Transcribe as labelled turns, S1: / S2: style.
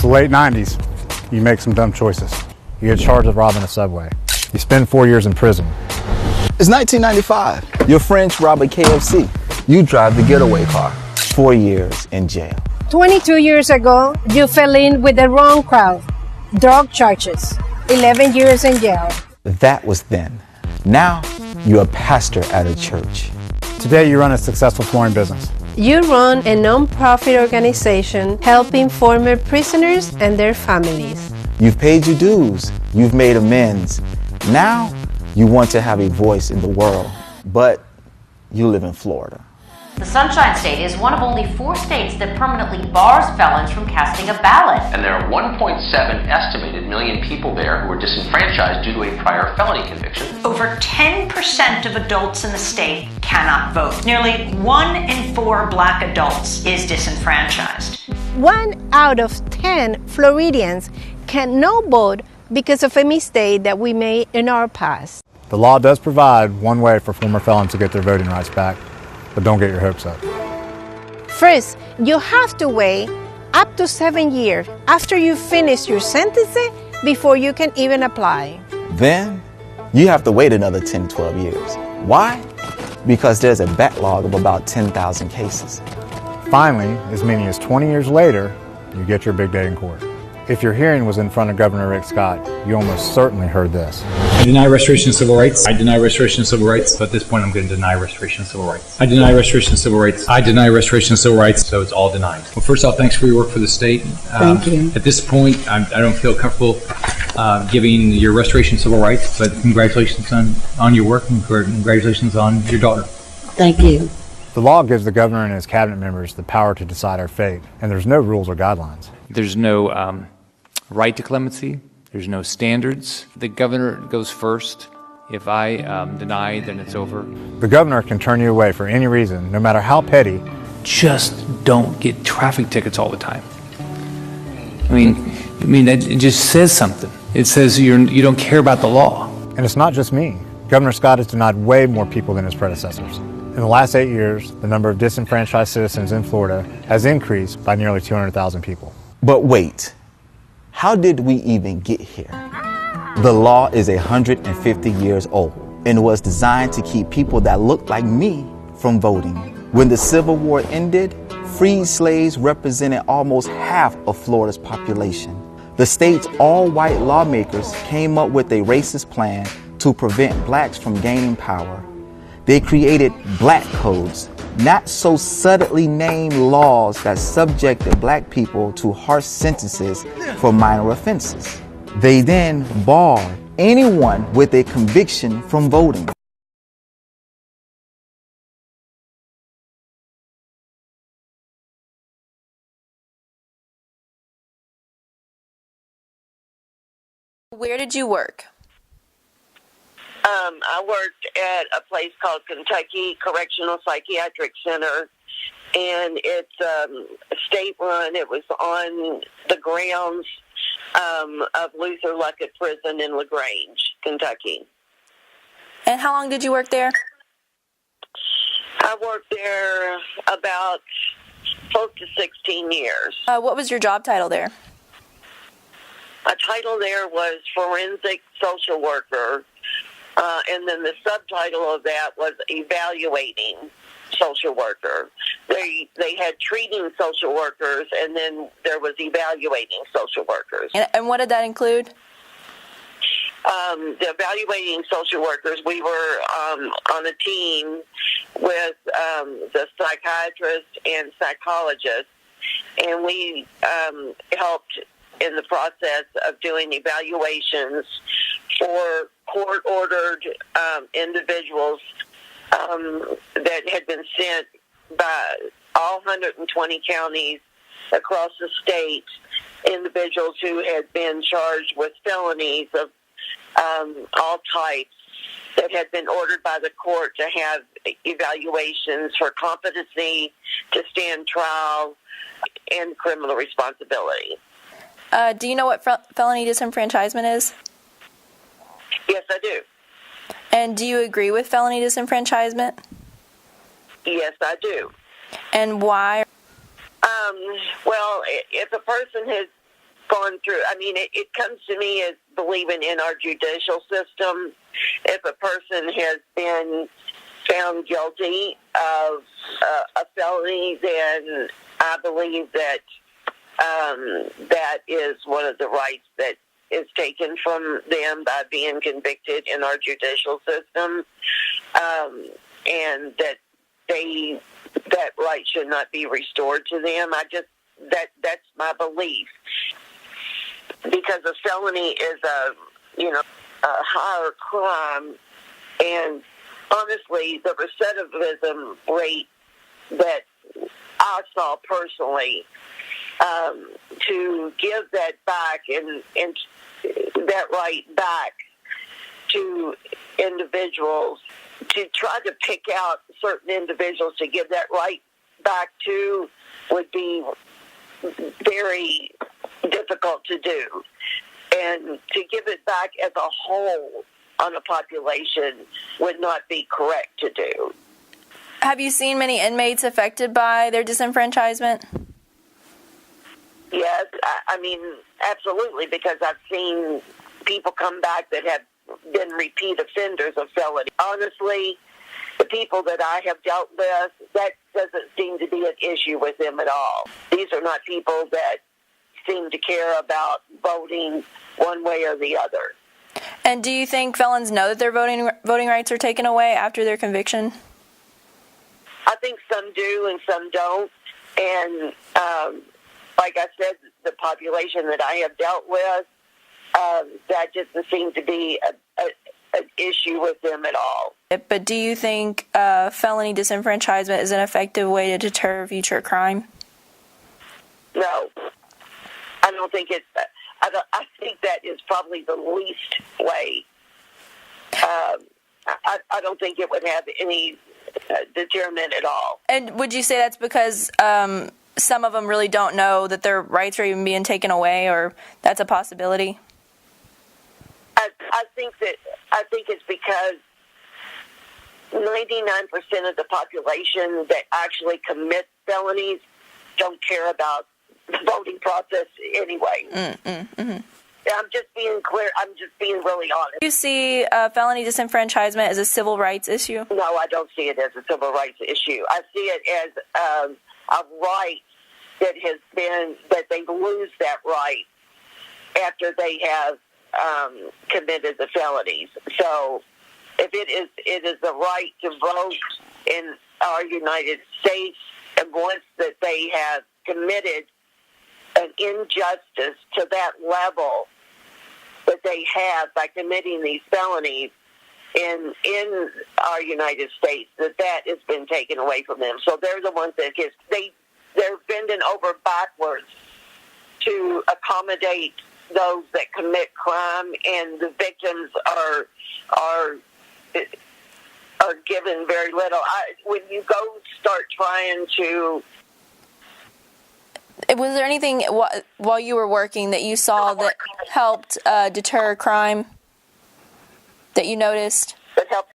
S1: It's the late 90s. You make some dumb choices. You get charged with robbing a Subway. You spend 4 years in prison.
S2: It's 1995. Your friends rob a KFC. You drive the getaway car. 4 years in jail.
S3: 22 years ago, you fell in with the wrong crowd. Drug charges. 11 years in jail.
S2: That was then. Now, you're a pastor at a church.
S1: Today, you run a successful flooring business.
S4: You run a non-profit organization helping former prisoners and their families.
S2: You've paid your dues. You've made amends. Now, you want to have a voice in the world, but you live in Florida.
S5: The Sunshine State is one of only 4 states that permanently bars felons from casting a ballot.
S6: And there are 1.7 estimated million people there who are disenfranchised due to a prior felony conviction.
S7: Over 10% of adults in the state cannot vote. Nearly 1 in 4 black adults is disenfranchised.
S4: 1 out of 10 Floridians cannot vote because of a mistake that we made in our past.
S1: The law does provide one way for former felons to get their voting rights back, but don't get your hopes up.
S4: First, you have to wait up to 7 years after you finish your sentence before you can even apply.
S2: Then, you have to wait another 10, 12 years. Why? Because there's a backlog of about 10,000 cases.
S1: Finally, as many as 20 years later, you get your big day in court. If your hearing was in front of Governor Rick Scott, you almost certainly heard this.
S8: I deny restoration of civil rights. I deny restoration of civil rights. So at this point, I'm going to deny restoration of civil rights. I deny restoration of civil rights. I deny restoration of civil rights. So it's all denied. Well, first off, thanks for your work for the state.
S4: Thank you.
S8: At this point, I don't feel comfortable giving your restoration of civil rights, but congratulations on your work and congratulations on your daughter.
S4: Thank you.
S1: The law gives the governor and his cabinet members the power to decide our fate, and there's no rules or guidelines.
S9: There's no right to clemency. There's no standards. The governor goes first. If I deny, then it's over.
S1: The governor can turn you away for any reason, no matter how petty.
S9: Just don't get traffic tickets all the time. I mean, it just says something. It says you don't care about the law.
S1: And it's not just me. Governor Scott has denied way more people than his predecessors. In the last 8 years, the number of disenfranchised citizens in Florida has increased by nearly 200,000 people.
S2: But wait, how did we even get here? The law is 150 years old and was designed to keep people that looked like me from voting. When the Civil War ended, freed slaves represented almost half of Florida's population. The state's all-white lawmakers came up with a racist plan to prevent blacks from gaining power. They created black codes, not so subtly named laws that subjected black people to harsh sentences for minor offenses. They then barred anyone with a conviction from voting.
S10: Where did you work?
S11: I worked at a place called Kentucky Correctional Psychiatric Center, and it's state-run. It was on the grounds of Luther Luckett Prison in LaGrange, Kentucky.
S10: And how long did you work there?
S11: I worked there about close to 16 years.
S10: What was your job title there?
S11: My title there was forensic social worker. And then the subtitle of that was evaluating social worker. They had treating social workers, and then there was evaluating social workers.
S10: And what did that include?
S11: The evaluating social workers, we were on a team with the psychiatrists and psychologists, and we helped in the process of doing evaluations for court-ordered individuals that had been sent by all 120 counties across the state, individuals who had been charged with felonies of all types that had been ordered by the court to have evaluations for competency to stand trial and criminal responsibility.
S10: Do you know what felony disenfranchisement is?
S11: Yes, I do.
S10: And do you agree with felony disenfranchisement?
S11: Yes, I do.
S10: And why?
S11: Well, if a person has gone through. I mean, it comes to me as believing in our judicial system. If a person has been found guilty of a felony, then I believe that that is one of the rights that is taken from them by being convicted in our judicial system, and that that right should not be restored to them. That's my belief, because a felony is a higher crime, and honestly, the recidivism rate that I saw personally, to give that back and that right back to individuals, to try to pick out certain individuals to give that right back to, would be very difficult to do. And to give it back as a whole on a population would not be correct to do.
S10: Have you seen many inmates affected by their disenfranchisement?
S11: Yes, I mean, absolutely, because I've seen people come back that have been repeat offenders of felony. Honestly, the people that I have dealt with, that doesn't seem to be an issue with them at all. These are not people that seem to care about voting one way or the other.
S10: And do you think felons know that their voting rights are taken away after their conviction?
S11: I think some do and some don't. And like I said, the population that I have dealt with, that just doesn't seem to be an issue with them at all.
S10: But do you think felony disenfranchisement is an effective way to deter future crime?
S11: No. I don't think it's... I think that is probably the least way. I don't think it would have any deterrent at all.
S10: And would you say that's because some of them really don't know that their rights are even being taken away, or that's a possibility?
S11: I think it's because 99% of the population that actually commit felonies don't care about the voting process anyway. I'm just being clear. I'm just being really honest.
S10: Do you see felony disenfranchisement as a civil rights issue?
S11: No, I don't see it as a civil rights issue. I see it as a right that has been, that they lose that right after they have committed the felonies. So if it is the right to vote in our United States, and once that they have committed an injustice to that level that they have by committing these felonies in our United States, that has been taken away from them. So they're the ones that they're bending over backwards to accommodate those that commit crime, and the victims are given very little. When you go start trying to...
S10: Was there anything while you were working that you saw that helped deter crime that you noticed?
S11: That helped